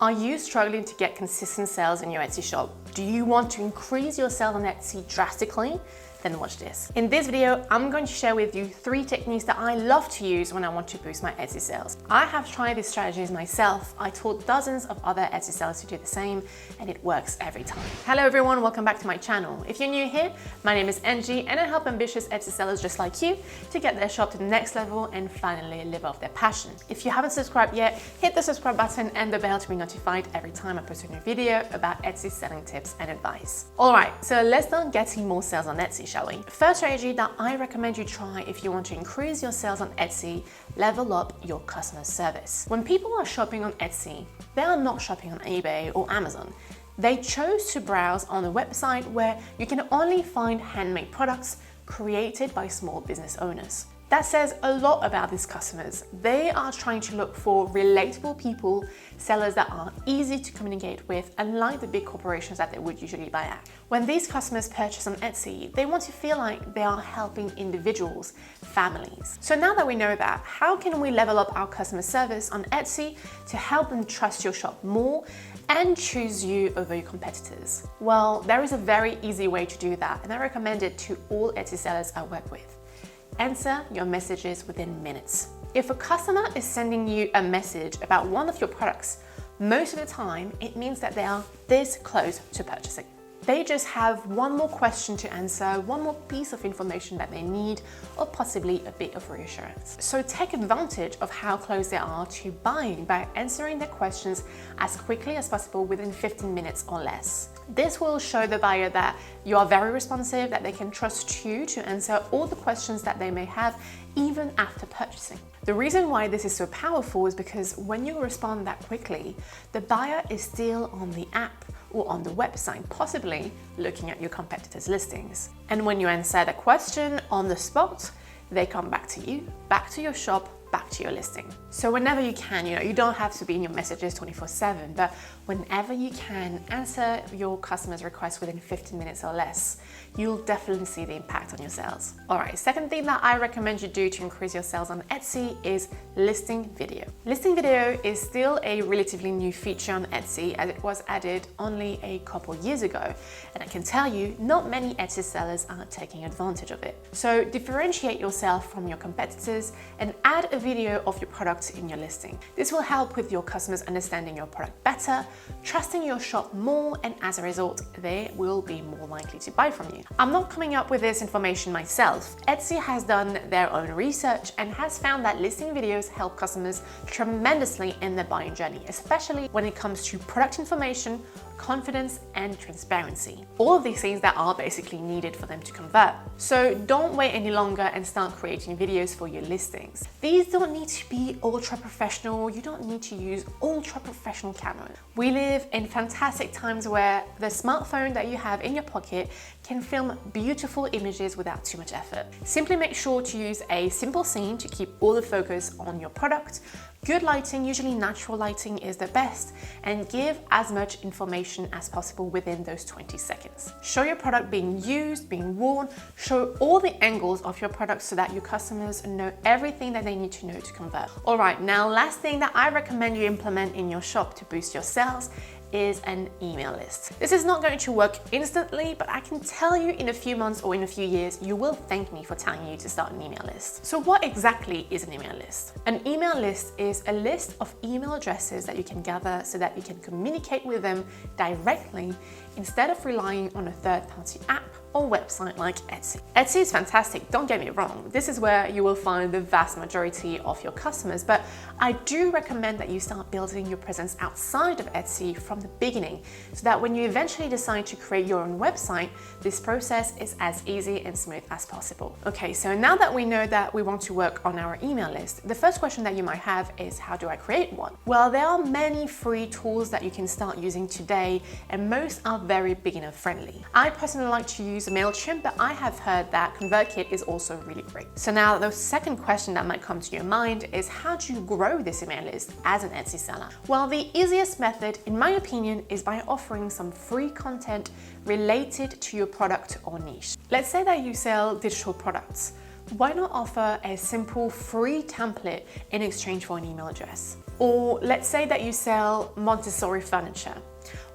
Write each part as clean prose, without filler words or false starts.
Are you struggling to get consistent sales in your Etsy shop? Do you want to increase your sales on Etsy drastically? Then watch this. In this video, I'm going to share with you 3 techniques that I love to use when I want to boost my Etsy sales. I have tried these strategies myself. I taught dozens of other Etsy sellers to do the same, and it works every time. Hello everyone, welcome back to my channel. If you're new here, my name is Angie, and I help ambitious Etsy sellers just like you to get their shop to the next level and finally live off their passion. If you haven't subscribed yet, hit the subscribe button and the bell to be notified every time I post a new video about Etsy selling tips and advice. All right, so let's start getting more sales on Etsy, shall we? First strategy that I recommend you try if you want to increase your sales on Etsy, level up your customer service. When people are shopping on Etsy, they are not shopping on eBay or Amazon. They chose to browse on a website where you can only find handmade products created by small business owners. That says a lot about these customers. They are trying to look for relatable people, sellers that are easy to communicate with, unlike the big corporations that they would usually buy at. When these customers purchase on Etsy, they want to feel like they are helping individuals, families. So now that we know that, how can we level up our customer service on Etsy to help them trust your shop more and choose you over your competitors? Well, there is a very easy way to do that, and I recommend it to all Etsy sellers I work with. Answer your messages within minutes. If a customer is sending you a message about one of your products, most of the time it means that they are this close to purchasing. They just have one more question to answer, one more piece of information that they need, or possibly a bit of reassurance. So take advantage of how close they are to buying by answering their questions as quickly as possible within 15 minutes or less. This will show the buyer that you are very responsive, that they can trust you to answer all the questions that they may have, even after purchasing. The reason why this is so powerful is because when you respond that quickly, the buyer is still on the app or on the website, possibly looking at your competitors' listings. And when you answer the question on the spot, they come back to you, back to your shop, back to your listing. So whenever you can, you don't have to be in your messages 24/7, but whenever you can, answer your customers' requests within 15 minutes or less. You'll definitely see the impact on your sales. All right, second thing that I recommend you do to increase your sales on Etsy is listing video. Listing video is still a relatively new feature on Etsy, as it was added only a couple years ago. And I can tell you, not many Etsy sellers are taking advantage of it. So differentiate yourself from your competitors and add a video of your product in your listing. This will help with your customers understanding your product better, trusting your shop more, and as a result, they will be more likely to buy from you. I'm not coming up with this information myself. Etsy has done their own research and has found that listing videos help customers tremendously in their buying journey, especially when it comes to product information, confidence, and transparency. All of these things that are basically needed for them to convert. So don't wait any longer and start creating videos for your listings. These don't need to be ultra professional. You don't need to use ultra professional cameras. We live in fantastic times where the smartphone that you have in your pocket can film beautiful images without too much effort. Simply make sure to use a simple scene to keep all the focus on your product. Good lighting, usually natural lighting, is the best, and give as much information as possible within those 20 seconds. Show your product being used, being worn, show all the angles of your product so that your customers know everything that they need to know to convert. All right, now last thing that I recommend you implement in your shop to boost your sales is an email list. This is not going to work instantly, but I can tell you in a few months or in a few years, you will thank me for telling you to start an email list. So what exactly is an email list? An email list is a list of email addresses that you can gather so that you can communicate with them directly instead of relying on a third-party app or website like Etsy. Etsy is fantastic, don't get me wrong. This is where you will find the vast majority of your customers, but I do recommend that you start building your presence outside of Etsy from the beginning so that when you eventually decide to create your own website, this process is as easy and smooth as possible. Okay, so now that we know that we want to work on our email list, the first question that you might have is, how do I create one? Well, there are many free tools that you can start using today, and most are very beginner friendly. I personally like to use MailChimp, but I have heard that ConvertKit is also really great. So now the second question that might come to your mind is, how do you grow this email list as an Etsy seller? Well, the easiest method, in my opinion, is by offering some free content related to your product or niche. Let's say that you sell digital products. Why not offer a simple free template in exchange for an email address? Or let's say that you sell Montessori furniture.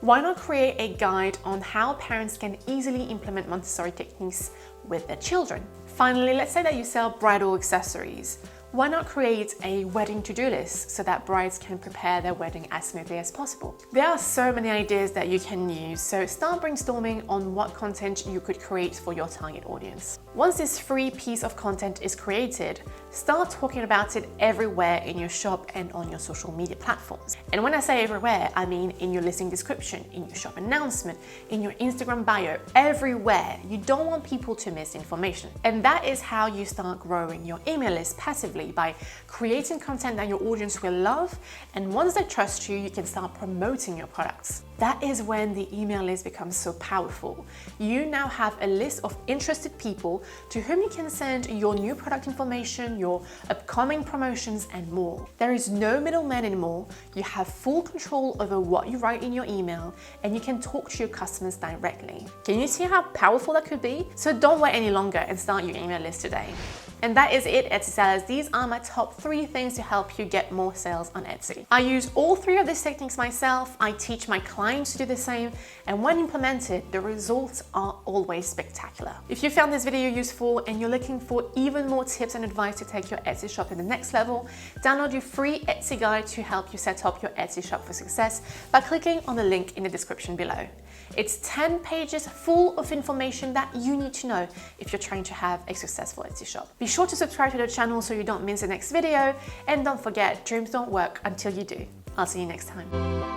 Why not create a guide on how parents can easily implement Montessori techniques with their children? Finally, let's say that you sell bridal accessories. Why not create a wedding to-do list so that brides can prepare their wedding as smoothly as possible? There are so many ideas that you can use, so start brainstorming on what content you could create for your target audience. Once this free piece of content is created, start talking about it everywhere in your shop and on your social media platforms. And when I say everywhere, I mean in your listing description, in your shop announcement, in your Instagram bio, everywhere. You don't want people to miss information. And that is how you start growing your email list passively, by creating content that your audience will love, and once they trust you, you can start promoting your products. That is when the email list becomes so powerful. You now have a list of interested people to whom you can send your new product information, your upcoming promotions, and more. There is no middleman anymore. You have full control over what you write in your email, and you can talk to your customers directly. Can you see how powerful that could be? So don't wait any longer and start your email list today. And that is it, Etsy sellers. These are my top 3 things to help you get more sales on Etsy. I use all 3 of these techniques myself. I teach my clients to do the same, and when implemented, the results are always spectacular. If you found this video useful and you're looking for even more tips and advice to take your Etsy shop to the next level, download your free Etsy guide to help you set up your Etsy shop for success by clicking on the link in the description below. It's 10 pages full of information that you need to know if you're trying to have a successful Etsy shop. Be sure to subscribe to the channel so you don't miss the next video, and don't forget, dreams don't work until you do. I'll see you next time.